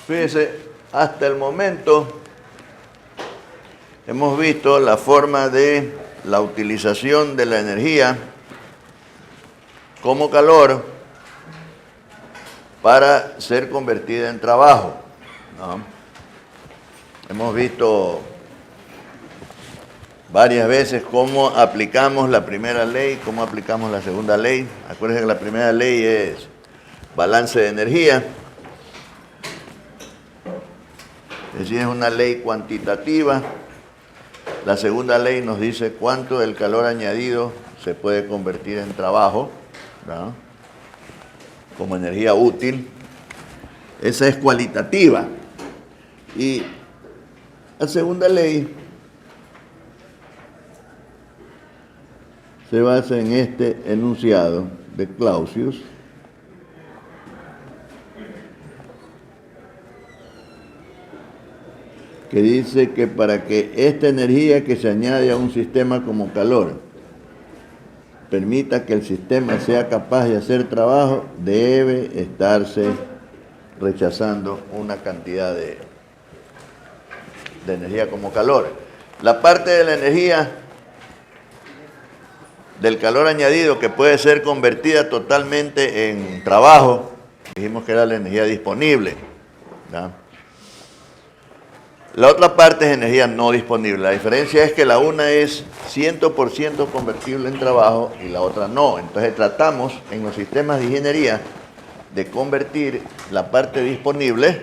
Fíjense, hasta el momento hemos visto la forma de la utilización de la energía como calor para ser convertida en trabajo, ¿no? Hemos visto varias veces cómo aplicamos la primera ley, cómo aplicamos la segunda ley. Acuérdense que la primera ley es balance de energía. Es decir, es una ley cuantitativa. La segunda ley nos dice cuánto del calor añadido se puede convertir en trabajo, ¿no?, como energía útil. Esa es cualitativa. Y la segunda ley se basa en este enunciado de Clausius, que dice que para que esta energía que se añade a un sistema como calor permita que el sistema sea capaz de hacer trabajo, debe estarse rechazando una cantidad de energía como calor. La parte de la energía del calor añadido que puede ser convertida totalmente en trabajo, dijimos que era la energía disponible, ¿no? La otra parte es energía no disponible. La diferencia es que la una es 100% convertible en trabajo y la otra no. Entonces tratamos en los sistemas de ingeniería de convertir la parte disponible,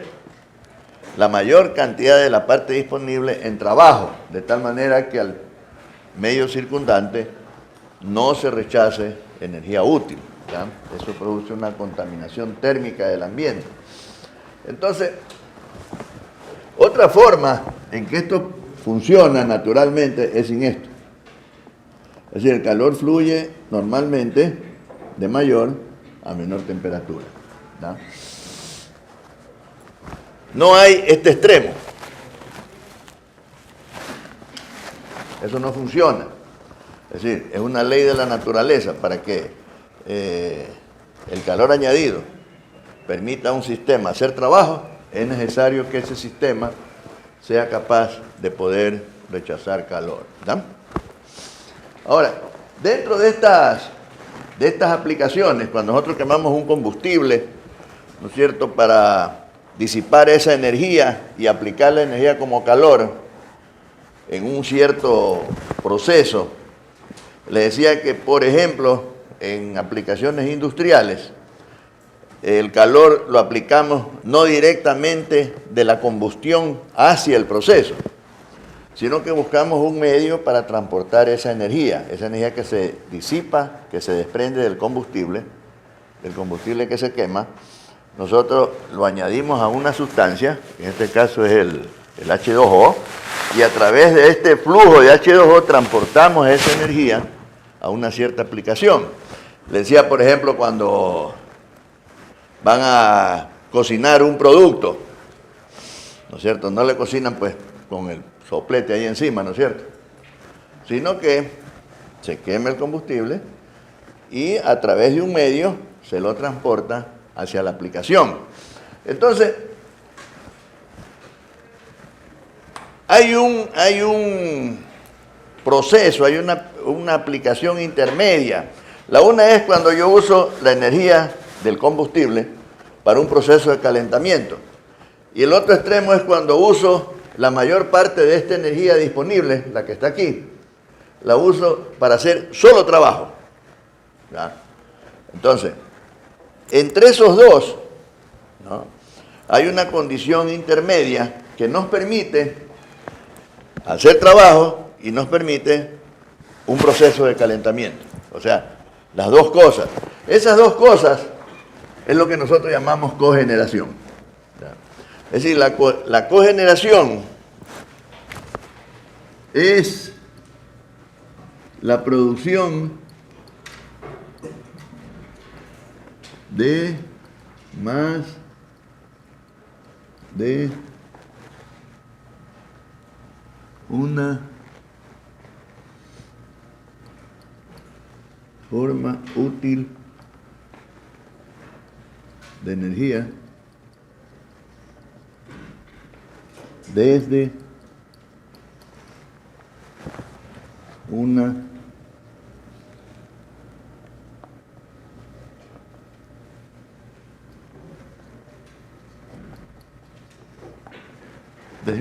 la mayor cantidad de la parte disponible, en trabajo, de tal manera que al medio circundante no se rechace energía útil, ¿ya? Eso produce una contaminación térmica del ambiente. Entonces, otra forma en que esto funciona naturalmente es sin esto. Es decir, el calor fluye normalmente de mayor a menor temperatura, ¿no? No hay este extremo. Eso no funciona. Es decir, es una ley de la naturaleza. Para que el calor añadido permita a un sistema hacer trabajo, es necesario que ese sistema sea capaz de poder rechazar calor, ¿no? Ahora, dentro de estas aplicaciones, cuando nosotros quemamos un combustible, ¿no es cierto?, para disipar esa energía y aplicar la energía como calor en un cierto proceso, le decía que, por ejemplo, en aplicaciones industriales, el calor lo aplicamos no directamente de la combustión hacia el proceso, sino que buscamos un medio para transportar esa energía que se disipa, que se desprende del combustible que se quema. Nosotros lo añadimos a una sustancia, en este caso es el H2O, y a través de este flujo de H2O transportamos esa energía a una cierta aplicación. Le decía, por ejemplo, cuando van a cocinar un producto, ¿no es cierto? No le cocinan pues con el soplete ahí encima, ¿no es cierto?, sino que se quema el combustible y a través de un medio se lo transporta hacia la aplicación. Entonces, hay un proceso, hay una aplicación intermedia. La una es cuando yo uso la energía del combustible para un proceso de calentamiento. Y el otro extremo es cuando uso la mayor parte de esta energía disponible, la que está aquí, la uso para hacer solo trabajo, ¿ya? Entonces, entre esos dos, ¿no?, hay una condición intermedia que nos permite hacer trabajo y nos permite un proceso de calentamiento. O sea, las dos cosas. Esas dos cosas es lo que nosotros llamamos cogeneración, ¿ya? Es decir, la cogeneración es la producción de más de una forma útil de energía desde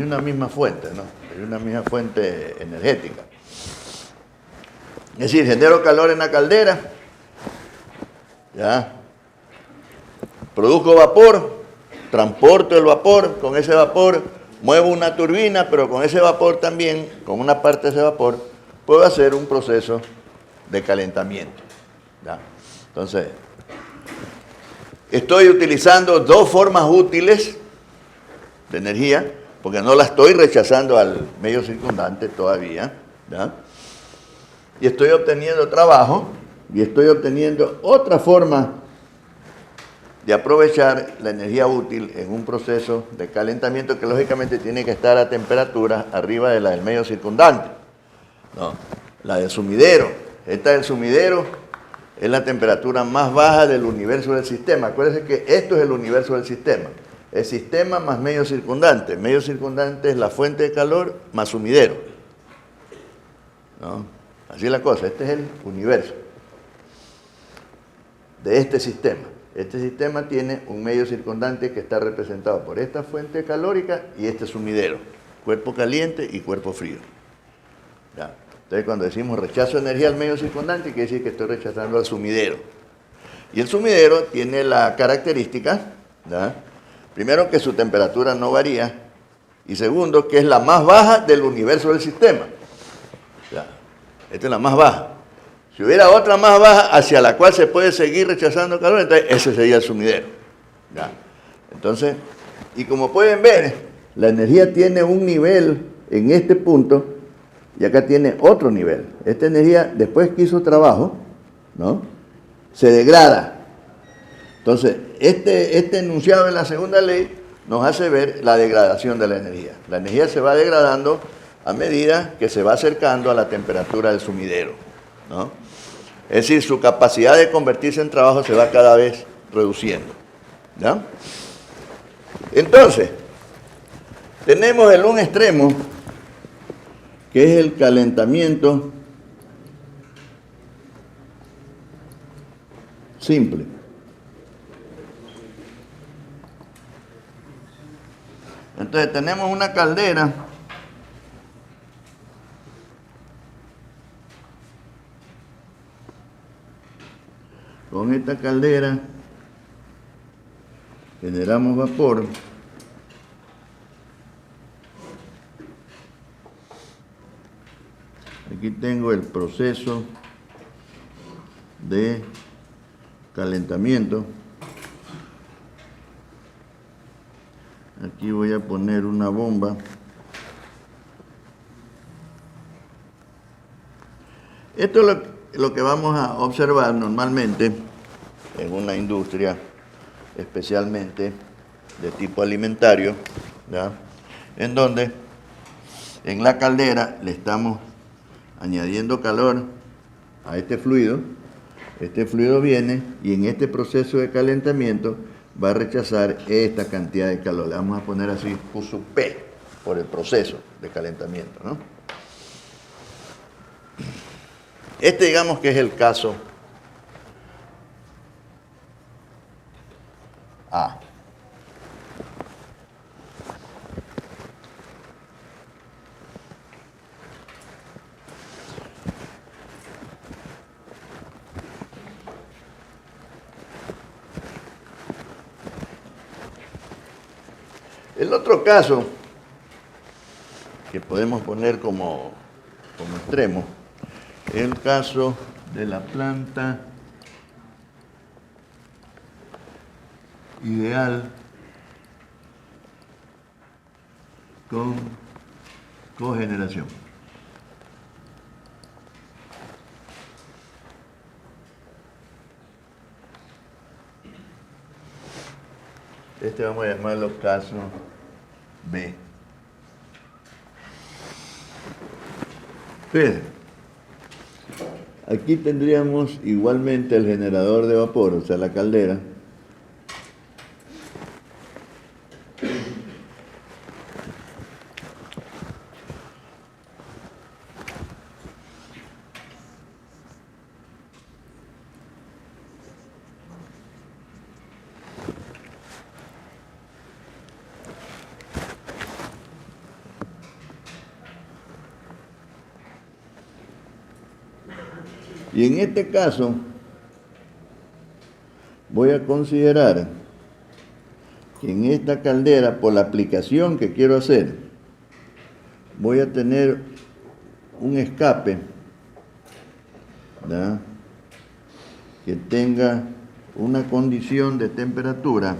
una misma fuente, ¿no? Desde una misma fuente energética. Es decir, genero calor en la caldera, ¿ya? Produzco vapor, transporto el vapor, con ese vapor muevo una turbina, pero con ese vapor también, con una parte de ese vapor, puedo hacer un proceso de calentamiento, ¿ya? Entonces, estoy utilizando dos formas útiles de energía, porque no la estoy rechazando al medio circundante todavía, ¿ya? Y estoy obteniendo trabajo, y estoy obteniendo otra forma de aprovechar la energía útil en un proceso de calentamiento que lógicamente tiene que estar a temperaturas arriba de la del medio circundante, ¿no? La del sumidero. Esta del sumidero es la temperatura más baja del universo del sistema. Acuérdense que esto es el universo del sistema. El sistema más medio circundante. El medio circundante es la fuente de calor más sumidero, ¿no? Así es la cosa. Este es el universo de este sistema. Este sistema tiene un medio circundante que está representado por esta fuente calórica y este sumidero. Cuerpo caliente y cuerpo frío, ¿ya? Entonces, cuando decimos rechazo de energía al medio circundante, quiere decir que estoy rechazando al sumidero. Y el sumidero tiene la característica, ¿ya? Primero, que su temperatura no varía, y segundo, que es la más baja del universo del sistema. ¿Ya? Esta es la más baja. Si hubiera otra más baja hacia la cual se puede seguir rechazando calor, entonces ese sería el sumidero, ¿ya? Entonces, y como pueden ver, la energía tiene un nivel en este punto, y acá tiene otro nivel. Esta energía, después que hizo trabajo, ¿no?, se degrada. Entonces, este enunciado en la segunda ley nos hace ver la degradación de la energía. La energía se va degradando a medida que se va acercando a la temperatura del sumidero, ¿no? Es decir, su capacidad de convertirse en trabajo se va cada vez reduciendo, ¿ya? Entonces, tenemos el un extremo, que es el calentamiento simple. Entonces tenemos una caldera con esta caldera generamos vapor. Aquí tengo el proceso de calentamiento. Aquí voy a poner una bomba. Esto es lo que vamos a observar normalmente en una industria, especialmente de tipo alimentario, ¿ya?, en donde en la caldera le estamos añadiendo calor a este fluido viene y en este proceso de calentamiento va a rechazar esta cantidad de calor. Le vamos a poner así Q sub P por el proceso de calentamiento, ¿no? Este, digamos que es el caso A. El otro caso que podemos poner como extremo es el caso de la planta ideal con cogeneración. Este vamos a llamarlo caso B. Fíjense, aquí tendríamos igualmente el generador de vapor, o sea, la caldera. Y en este caso, voy a considerar que en esta caldera, por la aplicación que quiero hacer, voy a tener un escape, ¿verdad?, que tenga una condición de temperatura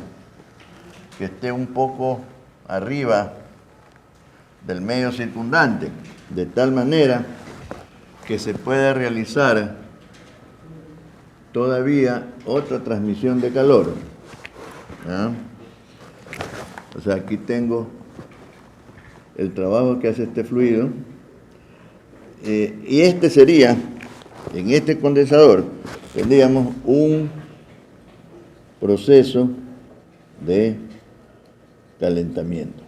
que esté un poco arriba del medio circundante, de tal manera que se pueda realizar todavía otra transmisión de calor, ¿verdad? O sea, aquí tengo el trabajo que hace este fluido, y este sería, en este condensador, tendríamos un proceso de calentamiento.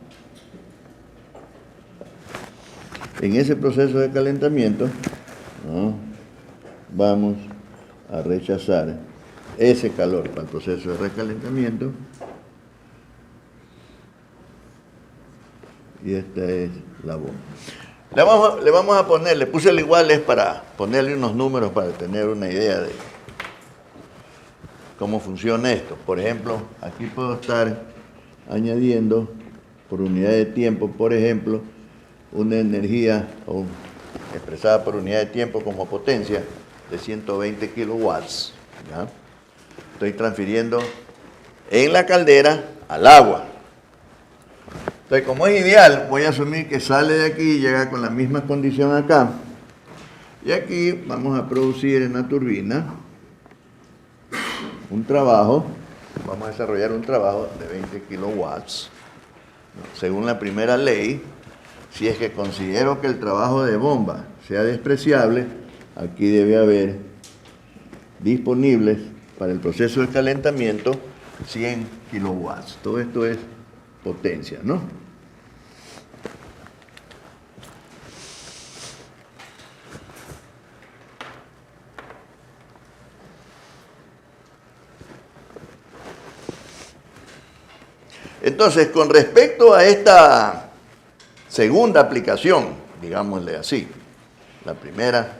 En ese proceso de calentamiento, ¿no?, vamos a rechazar ese calor para el proceso de recalentamiento, y esta es la bomba. Le vamos a poner, le puse el iguales para ponerle unos números para tener una idea de cómo funciona esto. Por ejemplo, aquí puedo estar añadiendo por unidad de tiempo, por ejemplo, una energía expresada por unidad de tiempo como potencia de 120 kilowatts, ¿ya? Estoy transfiriendo en la caldera al agua. Entonces, como es ideal, voy a asumir que sale de aquí y llega con la misma condición acá. Y aquí vamos a producir en la turbina un trabajo, vamos a desarrollar un trabajo de 20 kilowatts. Según la primera ley, si es que considero que el trabajo de bomba sea despreciable, aquí debe haber disponibles para el proceso de calentamiento 100 kilowatts. Todo esto es potencia, ¿no? Entonces, con respecto a esta segunda aplicación, digámosle así, la primera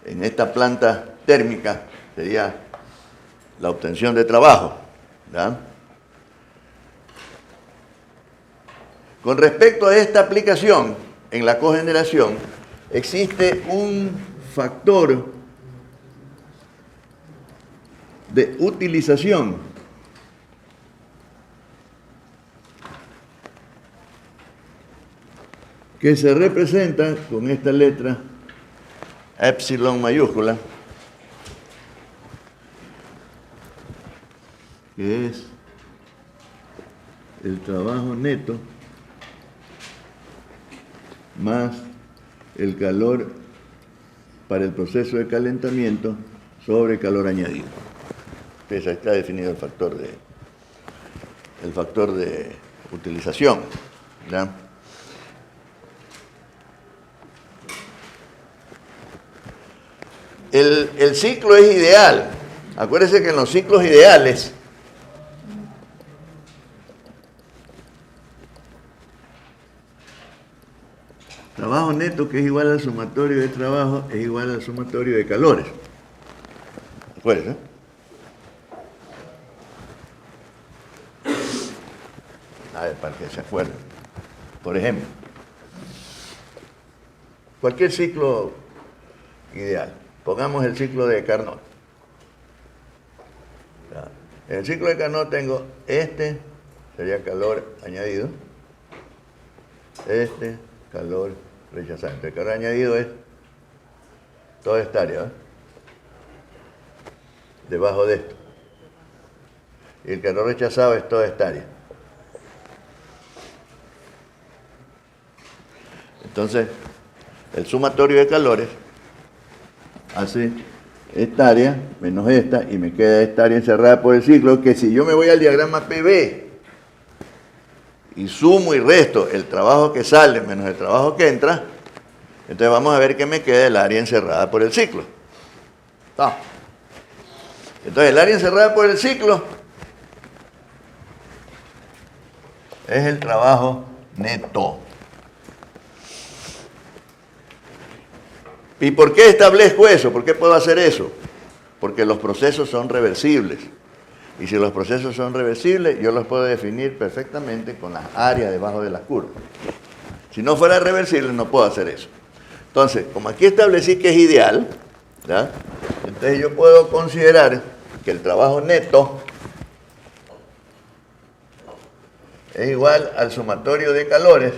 en esta planta térmica sería la obtención de trabajo, ¿verdad? Con respecto a esta aplicación en la cogeneración, existe un factor de utilización que se representa con esta letra epsilon mayúscula, que es el trabajo neto más el calor para el proceso de calentamiento sobre calor añadido. Entonces, ahí está definido el factor de utilización, ¿verdad? El ciclo es ideal. Acuérdense que en los ciclos ideales trabajo neto, que es igual al sumatorio de trabajo, es igual al sumatorio de calores. Acuérdense. A ver, para que se acuerden. Por ejemplo, cualquier ciclo ideal. Pongamos el ciclo de Carnot. En el ciclo de Carnot tengo este, sería calor añadido, este, calor rechazante. El calor añadido es toda esta área, ¿eh?, debajo de esto. Y el calor rechazado es toda esta área. Entonces, el sumatorio de calores hace esta área menos esta, y me queda esta área encerrada por el ciclo, que si yo me voy al diagrama PV y sumo y resto el trabajo que sale menos el trabajo que entra, entonces vamos a ver que me queda el área encerrada por el ciclo. ¿Está? Entonces el área encerrada por el ciclo es el trabajo neto. ¿Y por qué establezco eso? ¿Por qué puedo hacer eso? Porque los procesos son reversibles. Y si los procesos son reversibles, yo los puedo definir perfectamente con las áreas debajo de las curvas. Si no fuera reversible, no puedo hacer eso. Entonces, como aquí establecí que es ideal, ¿ya? Entonces yo puedo considerar que el trabajo neto es igual al sumatorio de calores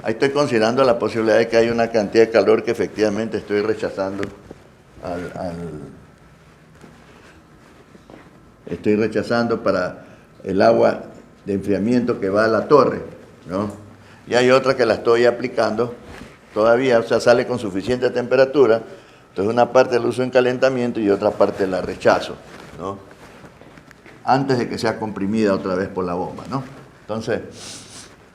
ahí estoy considerando la posibilidad de que haya una cantidad de calor que efectivamente estoy rechazando estoy rechazando para el agua de enfriamiento que va a la torre, ¿no? Y hay otra que la estoy aplicando todavía, o sea, sale con suficiente temperatura, entonces una parte la uso en calentamiento y otra parte la rechazo, ¿no? Antes de que sea comprimida otra vez por la bomba, ¿no? Entonces,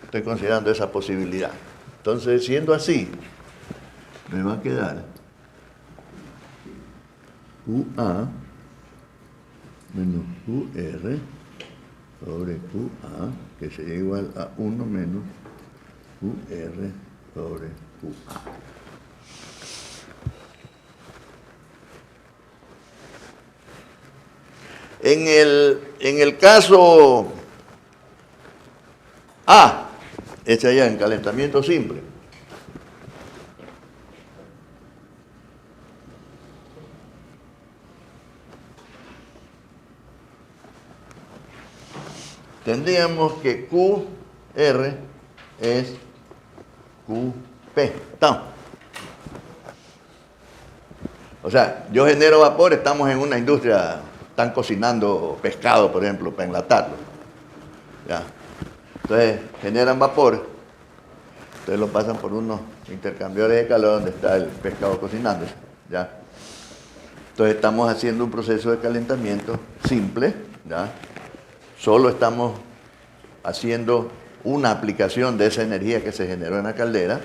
estoy considerando esa posibilidad. Entonces, siendo así, me va a quedar QA menos QR sobre QA, que sería igual a 1 menos QR sobre QA. En el caso A, este allá en calentamiento simple, tendríamos que QR es QP. ¿Está? O sea, yo genero vapor, estamos en una industria, están cocinando pescado, por ejemplo, para enlatarlo. ¿Ya? Entonces, generan vapor, entonces lo pasan por unos intercambiadores de calor donde está el pescado cocinándose. ¿Ya? Entonces, estamos haciendo un proceso de calentamiento simple, ¿ya? Solo estamos haciendo una aplicación de esa energía que se generó en la caldera,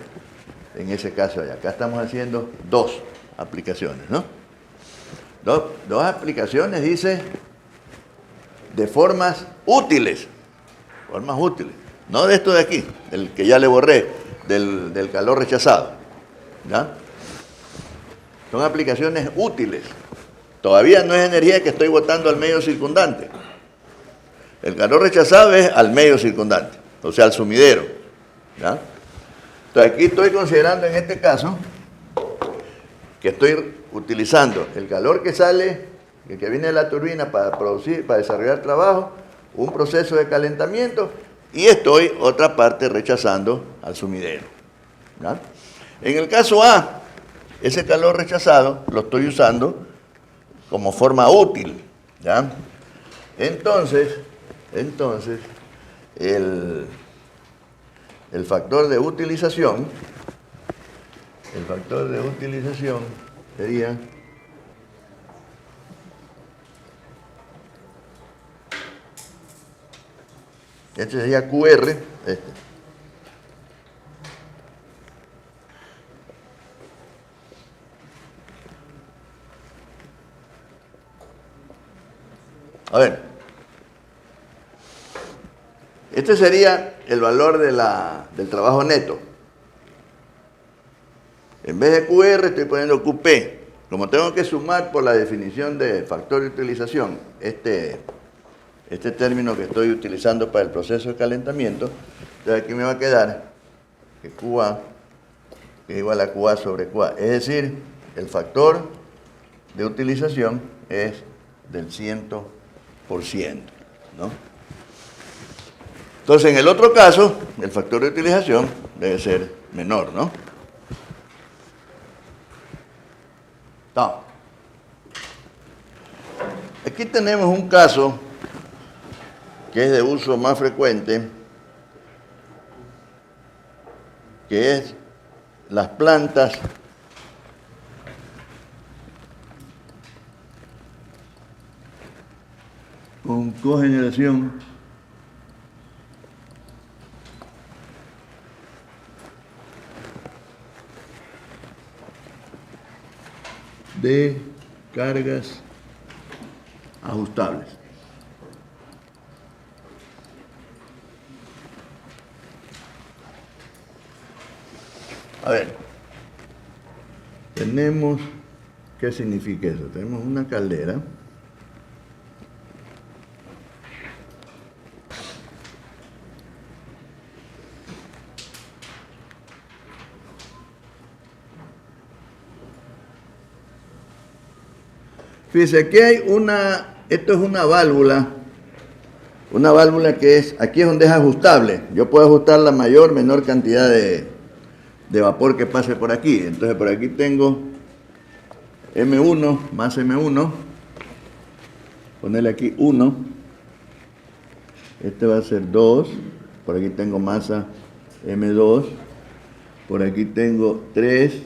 en ese caso allá. Acá estamos haciendo dos aplicaciones, ¿no? Dos aplicaciones, dice, de formas útiles, no de esto de aquí, del que ya le borré, del calor rechazado, ¿ya? Son aplicaciones útiles. Todavía no es energía que estoy botando al medio circundante. El calor rechazado es al medio circundante, o sea, al sumidero, ¿ya? Entonces aquí estoy considerando en este caso que estoy utilizando el calor que sale, el que viene de la turbina para producir, para desarrollar trabajo, un proceso de calentamiento, y estoy otra parte rechazando al sumidero, ¿ya? En el caso A, ese calor rechazado lo estoy usando como forma útil, ¿ya? Entonces el factor de utilización sería este sería QR, A ver, este sería el valor del trabajo neto. En vez de QR estoy poniendo QP. Como tengo que sumar por la definición de factor de utilización este término que estoy utilizando para el proceso de calentamiento, entonces aquí me va a quedar que QA es igual a QA sobre QA. Es decir, el factor de utilización es del 100%, ¿no? Entonces, en el otro caso, el factor de utilización debe ser menor, ¿no? No. Aquí tenemos un caso que es de uso más frecuente, que es las plantas con cogeneración de cargas ajustables. A ver, tenemos, ¿qué significa eso? Tenemos una caldera. Fíjense, aquí hay esto es una válvula que es, aquí es donde es ajustable. Yo puedo ajustar la mayor, menor cantidad de vapor que pase por aquí. Entonces por aquí tengo M1 más M1, ponerle aquí 1, este va a ser 2, por aquí tengo masa M2, por aquí tengo 3,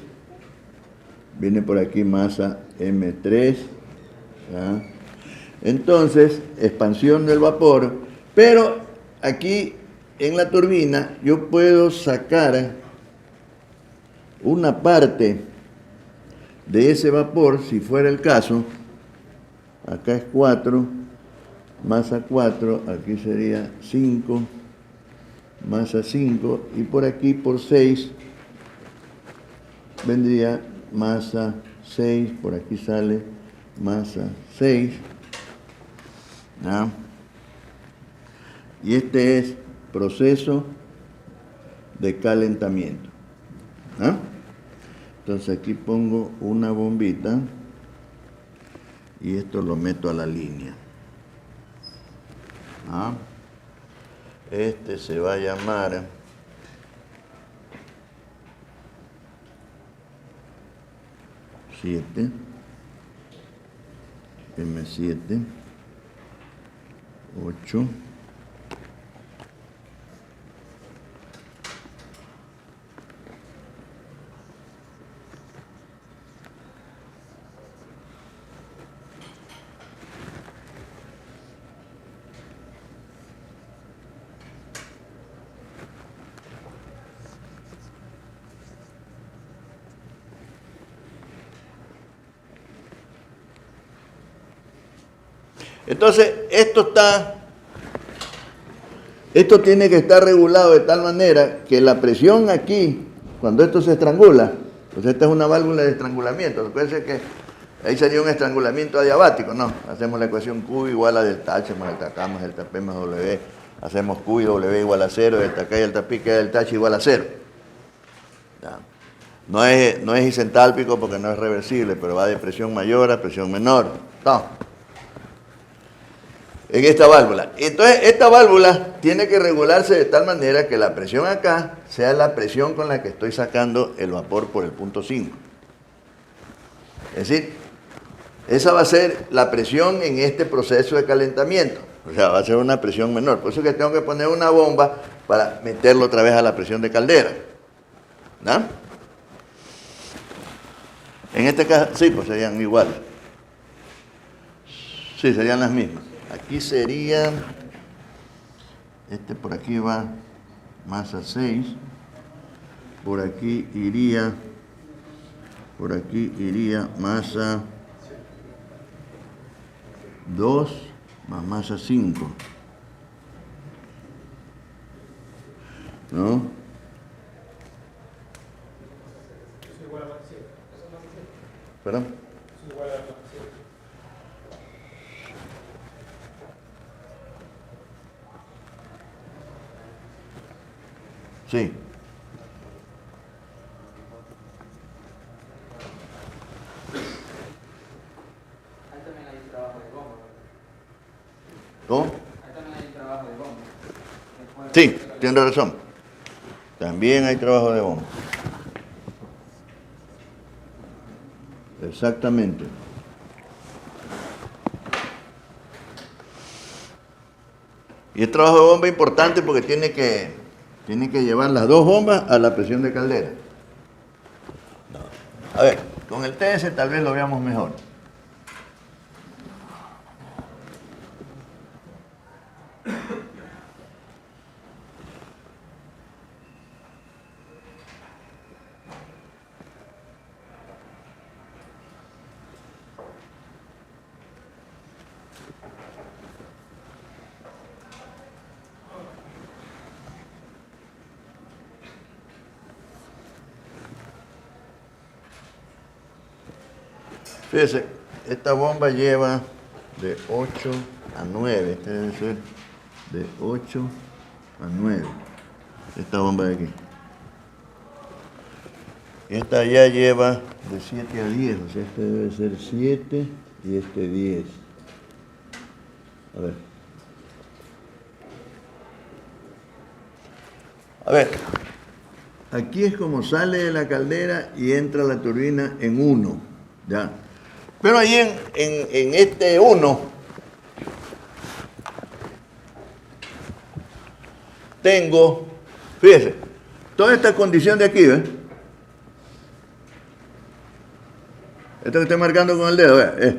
viene por aquí masa M3, ¿ya? Entonces, expansión del vapor, pero aquí en la turbina yo puedo sacar una parte de ese vapor, si fuera el caso. Acá es 4, masa 4, aquí sería 5, masa 5, y por aquí por 6 vendría masa 6, por aquí sale masa 6, ¿ya? Y este es proceso de calentamiento, ¿ya? Entonces aquí pongo una bombita y esto lo meto a la línea, ¿ya? Este se va a llamar M7, 8, entonces esto tiene que estar regulado de tal manera que la presión aquí, cuando esto se estrangula, pues esta es una válvula de estrangulamiento. Recuerden que ahí sería un estrangulamiento adiabático, ¿no? Hacemos la ecuación Q igual a delta H más delta K más delta P más W. Hacemos Q y W igual a 0, delta K y delta P queda delta H igual a 0. ¿Ya? No es isentálpico porque no es reversible, pero va de presión mayor a presión menor. ¿No? En esta válvula. Entonces, esta válvula tiene que regularse de tal manera que la presión acá sea la presión con la que estoy sacando el vapor por el punto 5. Es decir, esa va a ser la presión en este proceso de calentamiento. O sea, va a ser una presión menor. Por eso es que tengo que poner una bomba para meterlo otra vez a la presión de caldera. ¿No? En este caso, sí, pues serían iguales. Sí, serían las mismas. Aquí sería, por aquí va masa 6, por aquí iría masa 2 más masa 5, ¿no? ¿Perdón? Sí. Ahí también hay trabajo de bomba. ¿Cómo? Ahí también hay trabajo de bomba. Sí, tienes razón. También hay trabajo de bomba. Exactamente. Y el trabajo de bomba es importante porque tiene que llevar las dos bombas a la presión de caldera. A ver, con el TS tal vez lo veamos mejor. Fíjese, esta bomba lleva de 8 a 9. Este debe ser de 8 a 9. Esta bomba de aquí. Esta ya lleva de 7 a 10. O sea, este debe ser 7 y este 10. A ver. A ver. Aquí es como sale de la caldera y entra la turbina en 1. ¿Ya? Pero ahí en este 1 tengo, fíjese, toda esta condición de aquí, ¿ves? Esto que estoy marcando con el dedo, ¿ves?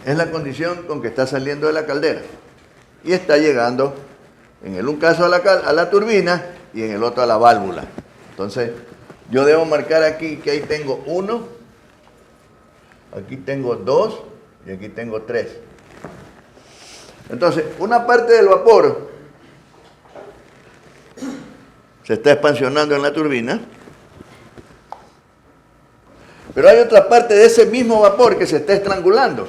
Es la condición con que está saliendo de la caldera. Y está llegando, en el un caso a la turbina y en el otro a la válvula. Entonces, yo debo marcar aquí que ahí tengo 1, aquí tengo 2 y aquí tengo 3. Entonces, una parte del vapor se está expansionando en la turbina, pero hay otra parte de ese mismo vapor que se está estrangulando.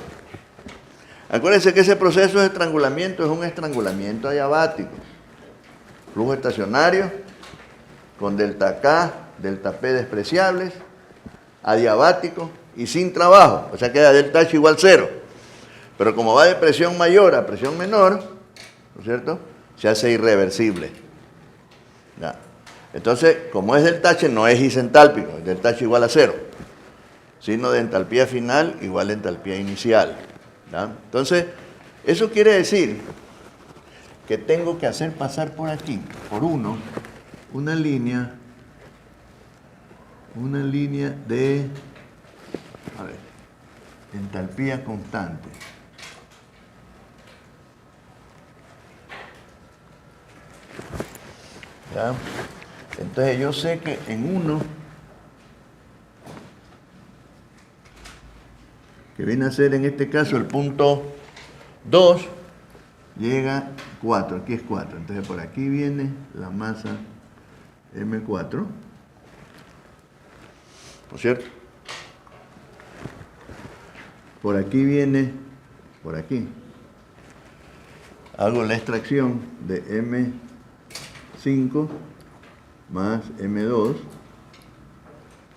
Acuérdense que ese proceso de estrangulamiento es un estrangulamiento adiabático. Flujo estacionario con delta K, delta P despreciables, adiabático y sin trabajo. O sea, queda delta H igual 0. Pero como va de presión mayor a presión menor, ¿no es cierto?, se hace irreversible. Ya. Entonces, como es delta H, no es isentálpico, es delta H igual a 0, sino de entalpía final igual a entalpía inicial. ¿Ya? Entonces, eso quiere decir que tengo que hacer pasar por aquí, por una línea de, a ver, entalpía constante. ¿Ya? Entonces yo sé que en 1, que viene a ser en este caso el punto 2, llega 4, aquí es 4. Entonces por aquí viene la masa M4, ¿no es cierto? Por aquí viene, por aquí, hago la extracción de M5 más M2,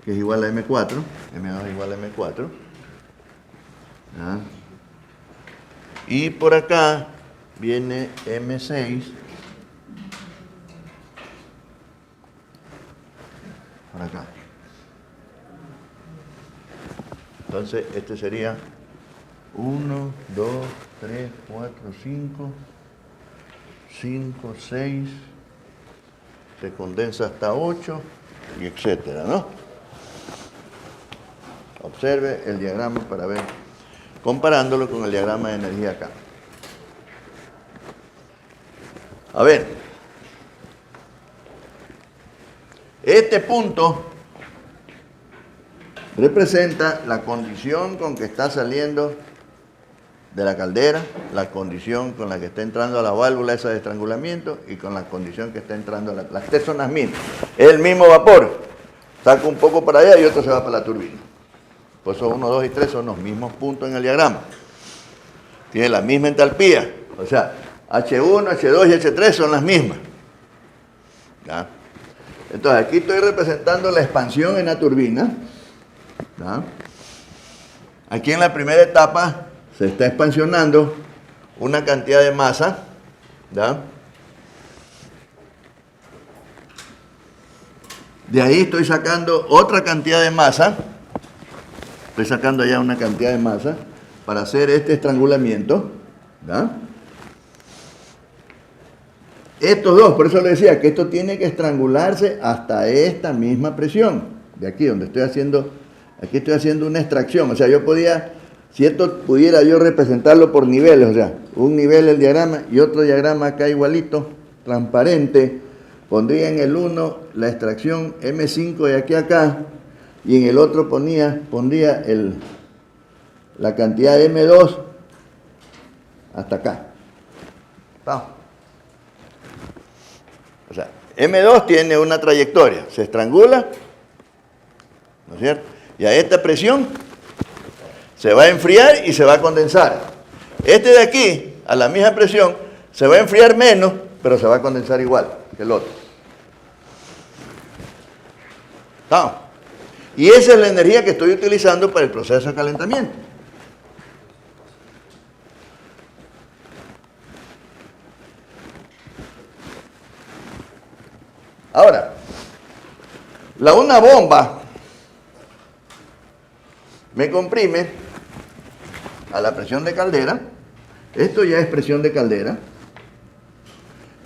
que es igual a M4, M2 es igual a M4. ¿Ya? Y por acá viene M6, por acá. Entonces este sería 1, 2, 3, 4, 5, 5, 6, se condensa hasta 8 y etcétera, ¿no? Observe el diagrama para ver, comparándolo con el diagrama de energía acá. A ver, este punto representa la condición con que está saliendo de la caldera, la condición con la que está entrando a la válvula esa de estrangulamiento y con la condición que está entrando a las tres son las mismas. Es el mismo vapor, saca un poco para allá y otro se va para la turbina. Por eso 1, 2 y 3 son los mismos puntos en el diagrama. Tiene la misma entalpía, o sea, H1, H2 y H3 son las mismas. ¿Ya? Entonces aquí estoy representando la expansión en la turbina. ¿Ya? Aquí en la primera etapa se está expansionando una cantidad de masa. ¿Ya? De ahí estoy sacando otra cantidad de masa. Estoy sacando ya una cantidad de masa para hacer este estrangulamiento. ¿Ya? Estos dos, por eso le decía que esto tiene que estrangularse hasta esta misma presión. De aquí, donde estoy haciendo, aquí estoy haciendo una extracción. O sea, yo podía, si esto pudiera yo representarlo por niveles, o sea, un nivel el diagrama y otro diagrama acá igualito, transparente, pondría en el 1 la extracción M5 de aquí a acá, y en el otro pondría la cantidad de M2 hasta acá. ¿Está? O sea, M2 tiene una trayectoria, se estrangula ¿no es cierto? Y a esta presión se va a enfriar y se va a condensar. Este de aquí, a la misma presión, se va a enfriar menos, pero se va a condensar igual que el otro. ¿Estamos? Y esa es la energía que estoy utilizando para el proceso de calentamiento. Ahora, una bomba me comprime a la presión de caldera. Esto ya es presión de caldera.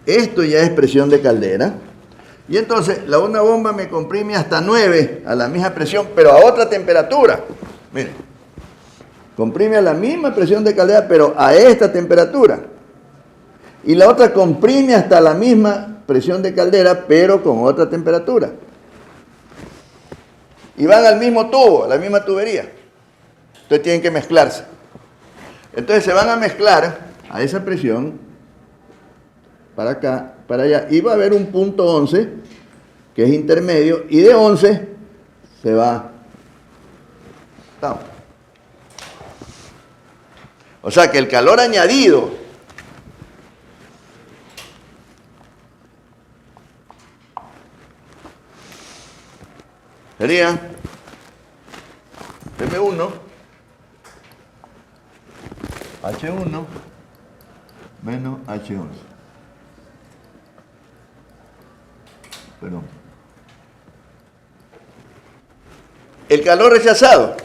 Esto ya es presión de caldera. Y entonces una bomba me comprime hasta 9 a la misma presión, pero a otra temperatura. Miren, comprime a la misma presión de caldera, pero a esta temperatura. Y la otra comprime hasta la misma presión de caldera, pero con otra temperatura. Y van al mismo tubo, a la misma tubería. Entonces tienen que mezclarse. Entonces se van a mezclar a esa presión, para acá, para allá, y va a haber un punto 11, que es intermedio, y de 11 se va. ¿Estamos? O sea que el calor añadido sería M1, H1 menos H11. Perdón. El calor rechazado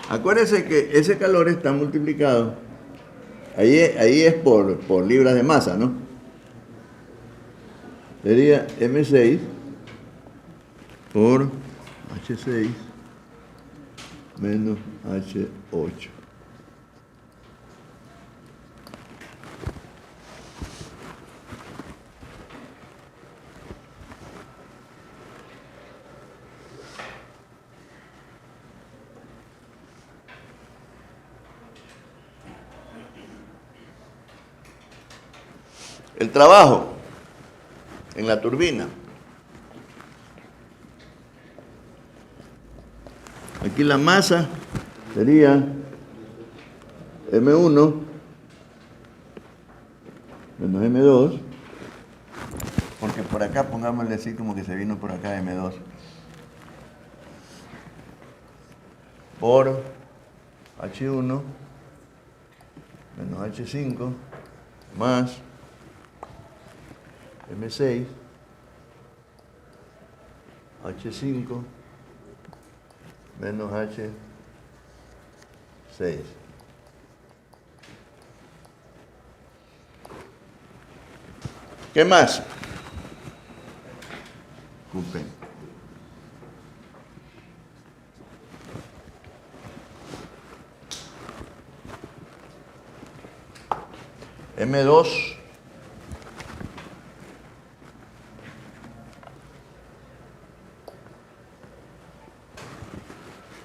acuérdense que ese calor está multiplicado, ahí es por libras de masa, ¿no? Sería M6 por H6 menos H8. El trabajo en la turbina. Aquí la masa sería M1 menos M2, porque por acá pongámosle así como que se vino por acá M2, por H1 menos H5 más M6 H5 menos H6. ¿Qué más? Disculpen. M2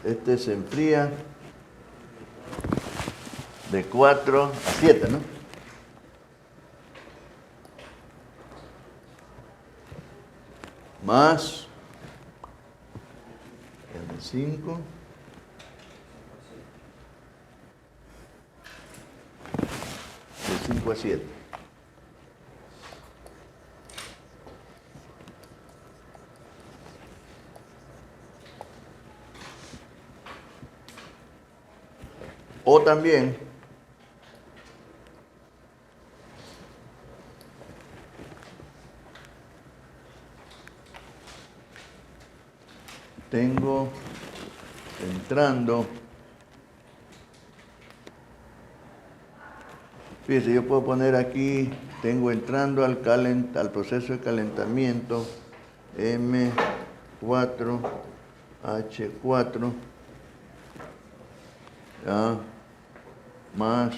este se enfría de 4 a 7, ¿no? Más M5 de 5 a 7. O también tengo entrando, fíjese, yo puedo poner aquí, tengo entrando al proceso de calentamiento M4, H4, ¿ya? Más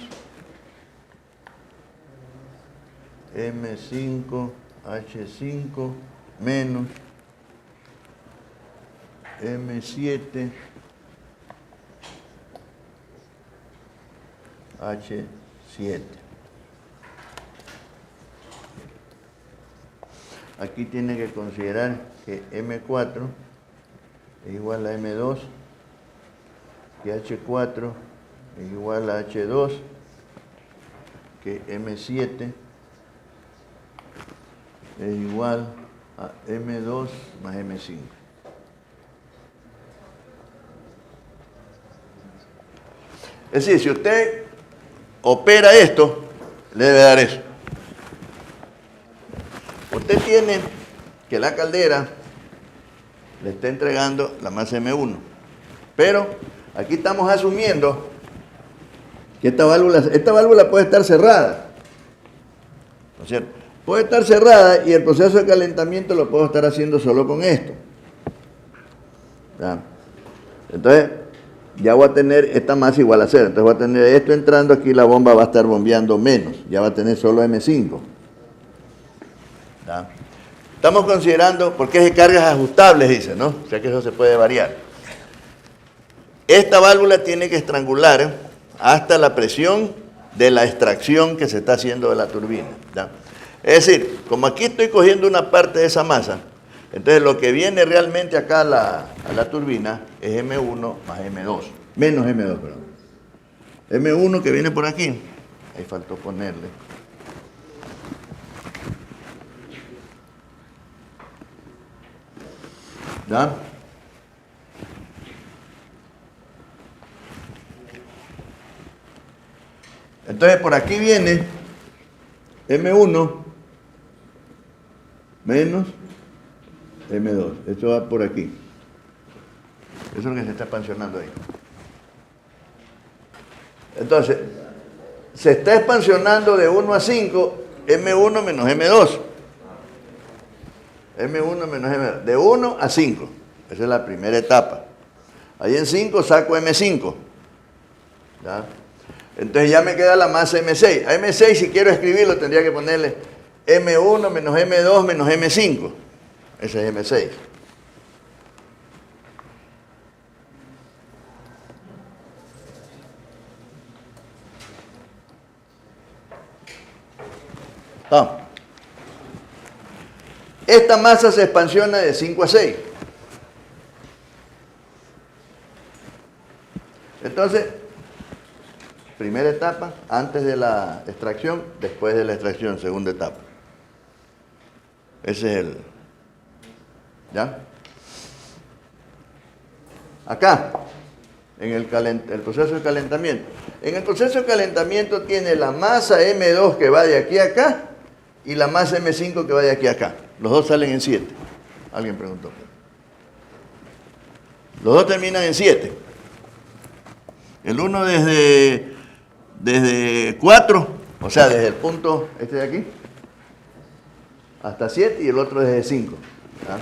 M5, H5, menos M7, H7. Aquí tiene que considerar que M4 es igual a M2, que H4 es igual a H2, que M7 es igual a M2 más M5. Es decir, si usted opera esto, le debe dar eso. Usted tiene que la caldera le está entregando la masa M1, pero aquí estamos asumiendo que esta válvula puede estar cerrada, ¿no es cierto? Puede estar cerrada y el proceso de calentamiento lo puedo estar haciendo solo con esto. ¿Ya? Entonces, ya voy a tener esta masa igual a 0. Entonces voy a tener esto entrando aquí, la bomba va a estar bombeando menos. Ya va a tener solo M5. ¿Ya? Estamos considerando, porque es de cargas ajustables, dice, ¿no? O sea que eso se puede variar. Esta válvula tiene que estrangular hasta la presión de la extracción que se está haciendo de la turbina. ¿Ya? Es decir, como aquí estoy cogiendo una parte de esa masa, entonces lo que viene realmente acá a la turbina es M1 más M2, menos M2, perdón. M1 que viene por aquí, ahí faltó ponerle. ¿Ya? Entonces por aquí viene M1 menos M2. Esto va por aquí. Eso es lo que se está expansionando ahí. Entonces, se está expansionando de 1 a 5, M1 menos M2. M1 menos M2. De 1 a 5. Esa es la primera etapa. Ahí en 5 saco M5. ¿Ya? Entonces ya me queda la masa M6. A M6, si quiero escribirlo, tendría que ponerle M1 menos M2 menos M5. Ese es M6. Esta masa se expansiona de 5 a 6. Entonces, primera etapa, antes de la extracción, después de la extracción, segunda etapa. Ese es el... ¿Ya? Acá, en el proceso de calentamiento. En el proceso de calentamiento tiene la masa M2 que va de aquí a acá y la masa M5 que va de aquí a acá. Los dos salen en 7. Alguien preguntó. Los dos terminan en 7. El uno desde 4, o sea, desde el punto este de aquí, hasta 7, y el otro desde 5. ¿Ya?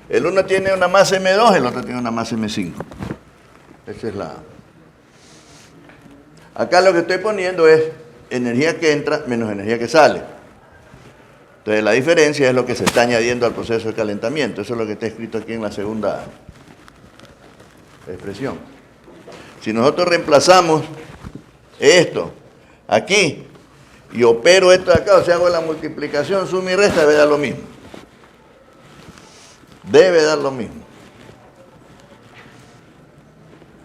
El uno tiene una masa M2, el otro tiene una masa M5. Esa es la... Acá lo que estoy poniendo es energía que entra menos energía que sale. Entonces la diferencia es lo que se está añadiendo al proceso de calentamiento. Eso es lo que está escrito aquí en la segunda expresión. Si nosotros reemplazamos esto aquí y opero esto de acá, o sea, hago la multiplicación, suma y resta, debe dar lo mismo. Debe dar lo mismo.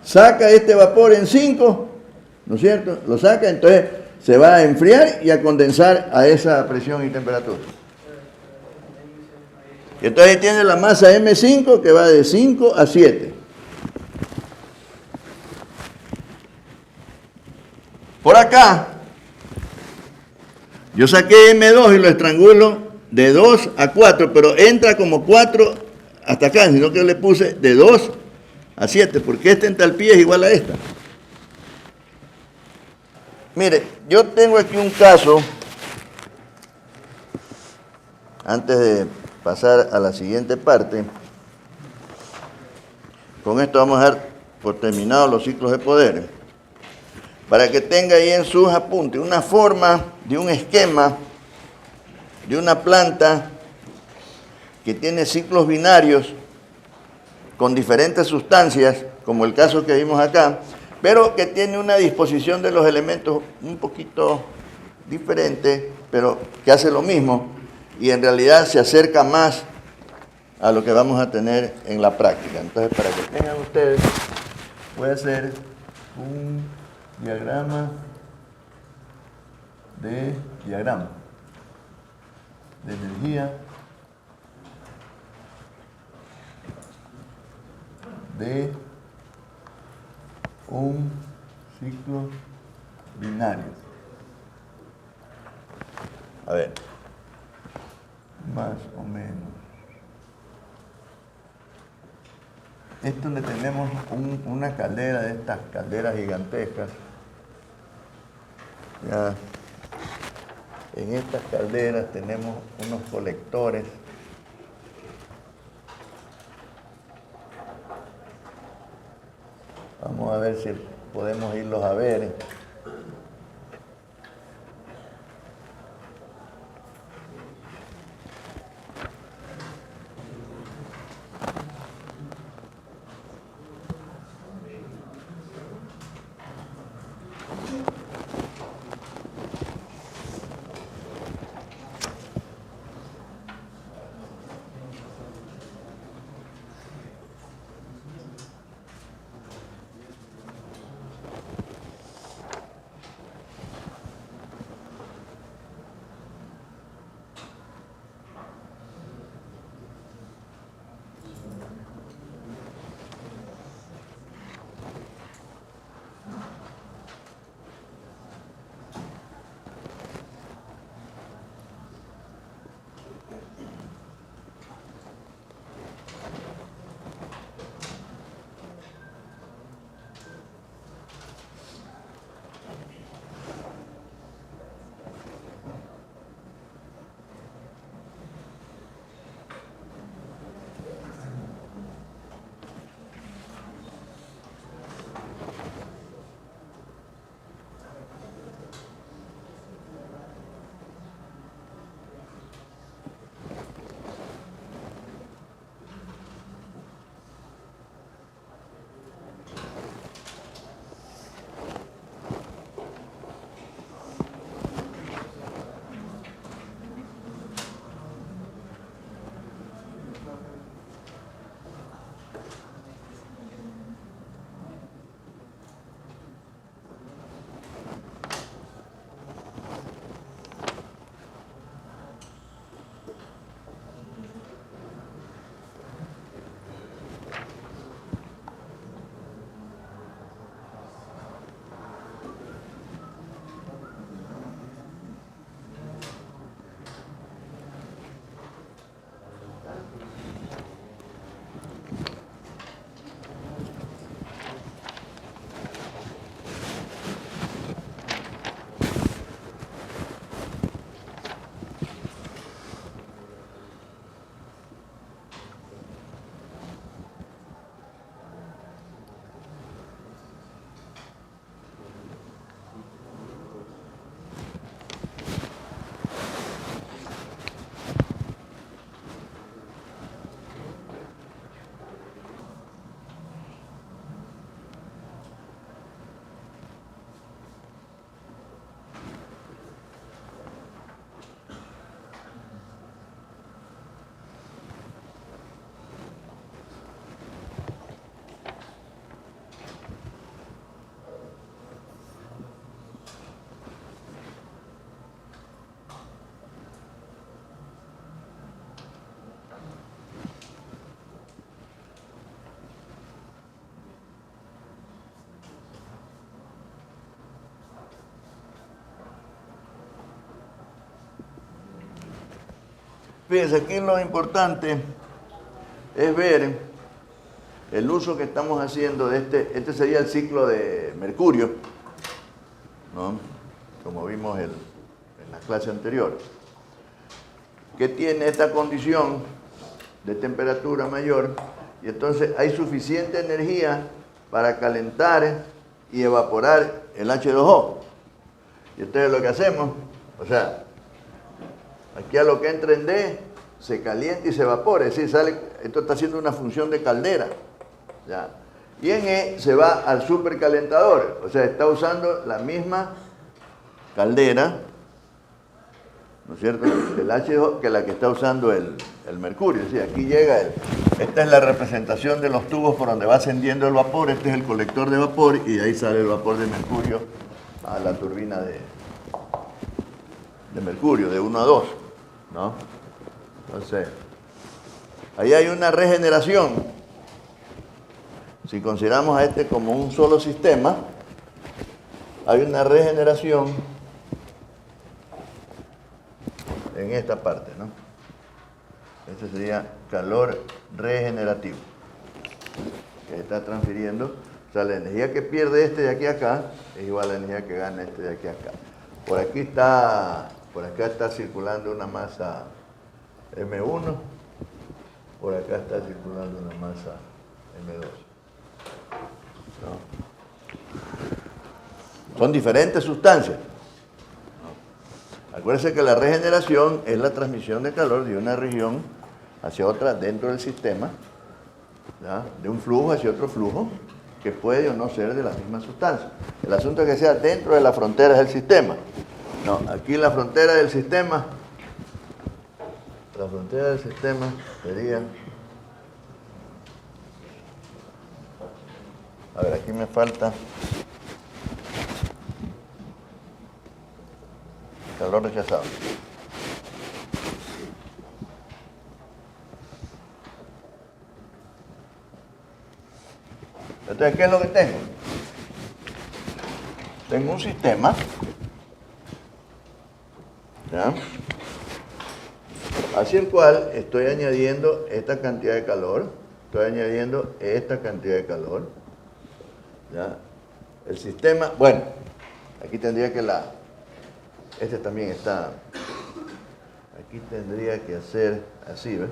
Saca este vapor en 5, ¿no es cierto? Lo saca, entonces se va a enfriar y a condensar a esa presión y temperatura. Y entonces tiene la masa M5 que va de 5 a 7. Por acá, yo saqué M2 y lo estrangulo de 2 a 4, pero entra como 4 hasta acá, sino que yo le puse de 2 a 7, porque esta entalpía es igual a esta. Mire, yo tengo aquí un caso, antes de pasar a la siguiente parte. Con esto vamos a dar por terminados los ciclos de poderes, para que tenga ahí en sus apuntes una forma de un esquema de una planta que tiene ciclos binarios con diferentes sustancias, como el caso que vimos acá, pero que tiene una disposición de los elementos un poquito diferente, pero que hace lo mismo y en realidad se acerca más a lo que vamos a tener en la práctica. Entonces, para que tengan ustedes, voy a hacer un diagrama de energía de un ciclo binario. A ver, más o menos. Esto es donde tenemos una caldera de estas calderas gigantescas. Ya. En estas calderas tenemos unos colectores. Vamos a ver si podemos irlos a ver. Fíjense, aquí lo importante es ver el uso que estamos haciendo de este sería el ciclo de mercurio, ¿no? Como vimos en la clase anterior, que tiene esta condición de temperatura mayor y entonces hay suficiente energía para calentar y evaporar el H2O. Y entonces lo que hacemos, o sea, aquí a lo que entra en D se calienta y se evapora, es decir, esto está haciendo una función de caldera, ¿ya? Y en E se va al supercalentador, o sea, está usando la misma caldera, ¿no es cierto?, del H2 que la que está usando el mercurio. Es decir, aquí llega esta es la representación de los tubos por donde va ascendiendo el vapor, este es el colector de vapor y ahí sale el vapor de mercurio a la turbina de mercurio, de 1 a 2, ¿no? Entonces, ahí hay una regeneración. Si consideramos a este como un solo sistema, hay una regeneración en esta parte, ¿no? Este sería calor regenerativo, que está transfiriendo. O sea, la energía que pierde este de aquí a acá es igual a la energía que gana este de aquí a acá. Por acá está circulando una masa M1, por acá está circulando una masa M2. ¿No? Son diferentes sustancias. ¿No? Acuérdense que la regeneración es la transmisión de calor de una región hacia otra dentro del sistema, ¿ya?, de un flujo hacia otro flujo, que puede o no ser de la misma sustancia. El asunto es que sea dentro de las fronteras del sistema. No, aquí la frontera del sistema, sería... A ver, aquí me falta calor rechazado. Entonces, ¿qué es lo que tengo? Tengo un sistema, ¿ya?, hacia el cual estoy añadiendo esta cantidad de calor, estoy añadiendo esta cantidad de calor, ¿ya? El sistema, bueno, aquí tendría que este también está, aquí tendría que hacer así, ¿ves?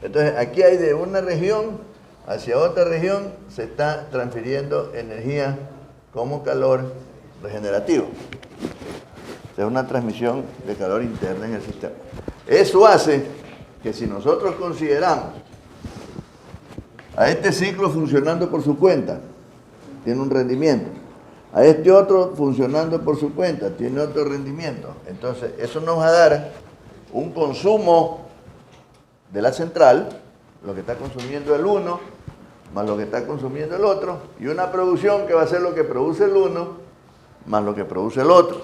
Entonces, aquí hay de una región hacia otra región, se está transfiriendo energía como calor regenerativo. O sea, es una transmisión de calor interna en el sistema. Eso hace que si nosotros consideramos a este ciclo funcionando por su cuenta, tiene un rendimiento. A este otro funcionando por su cuenta, tiene otro rendimiento. Entonces, eso nos va a dar un consumo de la central, lo que está consumiendo el uno, más lo que está consumiendo el otro, y una producción que va a ser lo que produce el uno, más lo que produce el otro.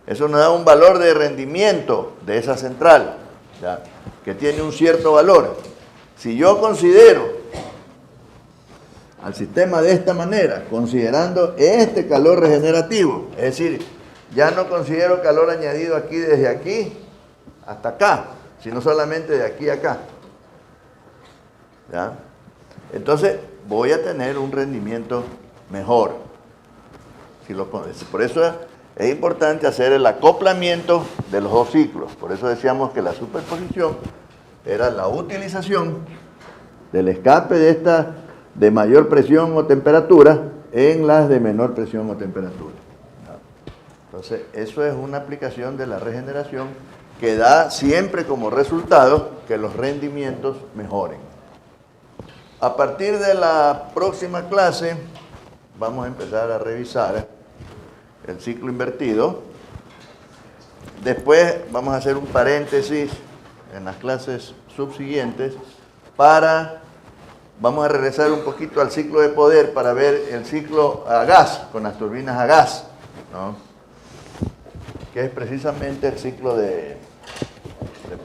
Eso nos da un valor de rendimiento de esa central, ¿ya?, que tiene un cierto valor. Si yo considero al sistema de esta manera, considerando este calor regenerativo, es decir, ya no considero calor añadido aquí desde aquí hasta acá, sino solamente de aquí a acá, ¿ya?, entonces voy a tener un rendimiento mejor. Por eso es importante hacer el acoplamiento de los dos ciclos. Por eso decíamos que la superposición era la utilización del escape de estas de mayor presión o temperatura en las de menor presión o temperatura. Entonces, eso es una aplicación de la regeneración que da siempre como resultado que los rendimientos mejoren. A partir de la próxima clase vamos a empezar a revisar el ciclo invertido. Después vamos a hacer un paréntesis en las clases subsiguientes vamos a regresar un poquito al ciclo de poder para ver el ciclo a gas, con las turbinas a gas, ¿no?, que es precisamente el ciclo de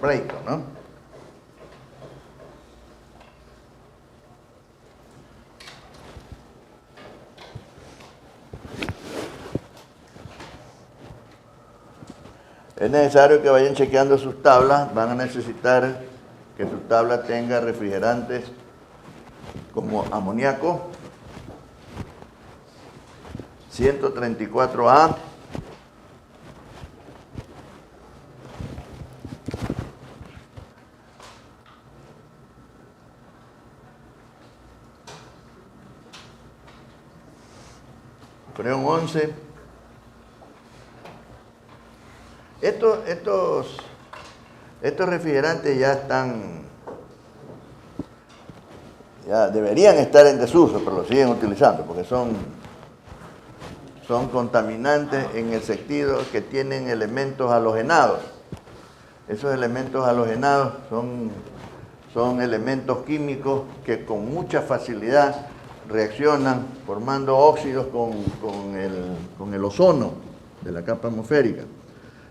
Brayton, ¿no? Es necesario que vayan chequeando sus tablas, van a necesitar que su tabla tenga refrigerantes como amoníaco, 134A, freón 11. Estos refrigerantes ya están ya deberían estar en desuso, pero lo siguen utilizando, porque son contaminantes en el sentido que tienen elementos halogenados. Esos elementos halogenados son elementos químicos que con mucha facilidad reaccionan formando óxidos con el ozono de la capa atmosférica.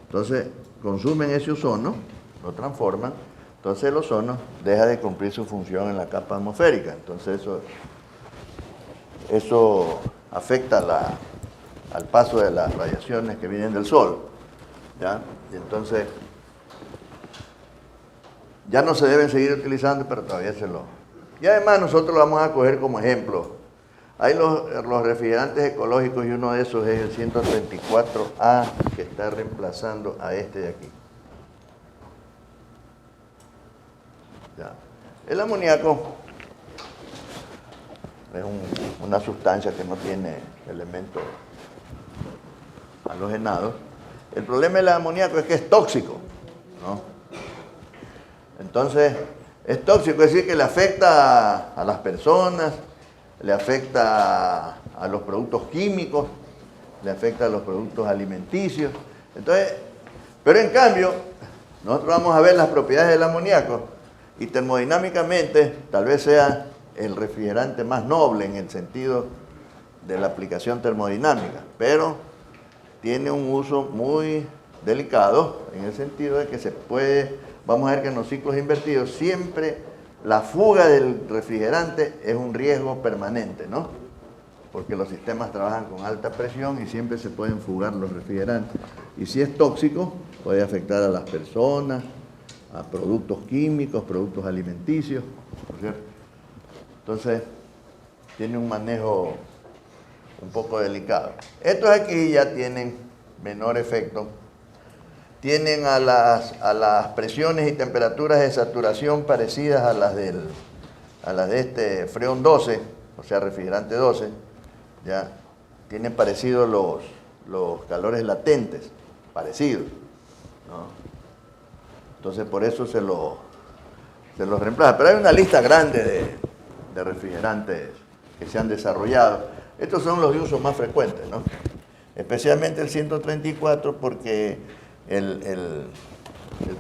Entonces, consumen ese ozono, lo transforman, entonces el ozono deja de cumplir su función en la capa atmosférica. Entonces, eso afecta al paso de las radiaciones que vienen del sol, ¿ya? Y entonces, ya no se deben seguir utilizando, pero todavía se lo... Y además nosotros lo vamos a coger como ejemplo. Hay los refrigerantes ecológicos y uno de esos es el 134A, que está reemplazando a este de aquí. Ya. El amoníaco es una sustancia que no tiene elementos halogenados. El problema del amoníaco es que es tóxico, ¿no? Entonces, es tóxico, es decir, que le afecta a las personas, le afecta a los productos químicos, le afecta a los productos alimenticios. Entonces, pero en cambio, nosotros vamos a ver las propiedades del amoníaco y termodinámicamente tal vez sea el refrigerante más noble en el sentido de la aplicación termodinámica, pero tiene un uso muy delicado en el sentido de que se puede, vamos a ver que en los ciclos invertidos siempre la fuga del refrigerante es un riesgo permanente, ¿no? Porque los sistemas trabajan con alta presión y siempre se pueden fugar los refrigerantes. Y si es tóxico, puede afectar a las personas, a productos químicos, productos alimenticios, ¿no es cierto? Entonces, tiene un manejo un poco delicado. Estos aquí ya tienen menor efecto. Tienen a las presiones y temperaturas de saturación parecidas a las de este Freon 12, o sea, refrigerante 12, ya tienen parecidos los calores latentes, parecidos, ¿no? Entonces por eso se los reemplaza. Pero hay una lista grande de refrigerantes que se han desarrollado. Estos son los de uso más frecuentes, ¿no? Especialmente el 134 porque el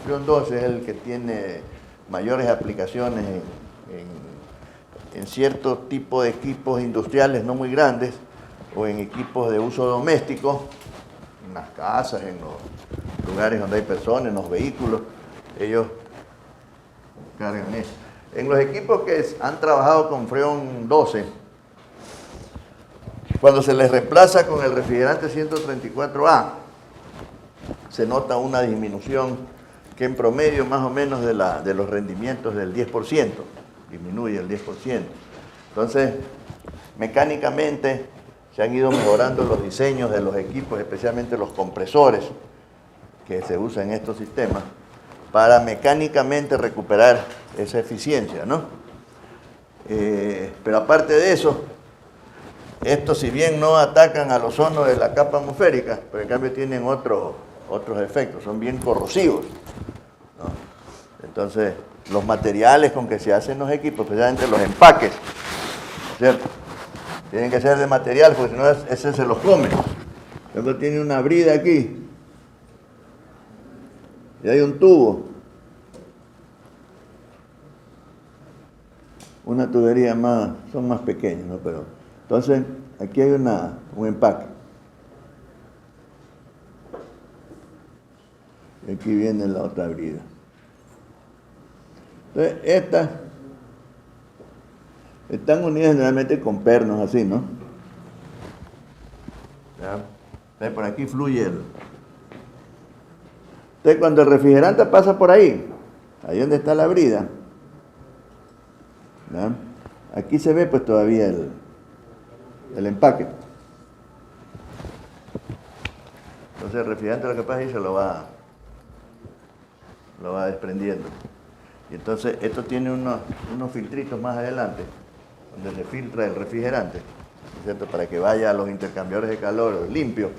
Freon 12 es el que tiene mayores aplicaciones en cierto tipo de equipos industriales no muy grandes o en equipos de uso doméstico, en las casas, en los lugares donde hay personas, en los vehículos, ellos cargan eso. En los equipos que han trabajado con Freon 12, cuando se les reemplaza con el refrigerante 134A, se nota una disminución que en promedio más o menos de los rendimientos del 10%, disminuye el 10%. Entonces, mecánicamente se han ido mejorando los diseños de los equipos, especialmente los compresores que se usan en estos sistemas, para mecánicamente recuperar esa eficiencia, ¿no? Pero aparte de eso, estos si bien no atacan al ozono de la capa atmosférica, pero en cambio tienen otros efectos, son bien corrosivos, ¿no? Entonces, los materiales con que se hacen los equipos, especialmente los empaques, ¿cierto? Tienen que ser de material, porque si no, ese se los come. Luego tiene una brida aquí, y hay un tubo, una tubería más, son más pequeños, ¿no? Pero, entonces, aquí hay un empaque. Y aquí viene la otra brida. Entonces, estas están unidas generalmente con pernos así, ¿no? ¿Ya? Entonces, por aquí fluye Entonces, cuando el refrigerante pasa por ahí donde está la brida, ¿ya? Aquí se ve pues todavía el empaque. Entonces el refrigerante lo que pasa es que se lo va desprendiendo. Y entonces esto tiene unos filtritos más adelante, donde se filtra el refrigerante, ¿cierto? Para que vaya a los intercambiadores de calor limpios.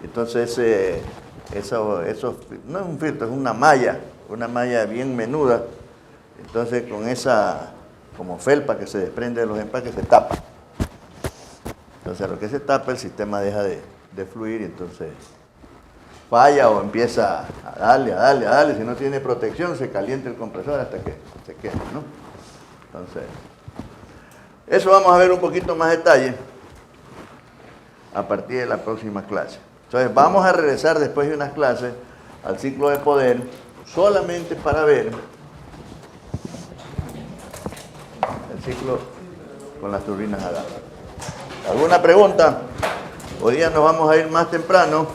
Entonces eso no es un filtro, es una malla bien menuda. Entonces con esa como felpa que se desprende de los empaques, se tapa. Entonces, a lo que se tapa, el sistema deja de fluir y entonces falla o empieza a darle. Si no tiene protección, se calienta el compresor hasta que se queme, ¿no? Entonces, eso vamos a ver un poquito más detalle a partir de la próxima clase. Entonces, vamos a regresar después de unas clases al ciclo de poder solamente para ver el ciclo con las turbinas a gas. ¿Alguna pregunta? Hoy día nos vamos a ir más temprano.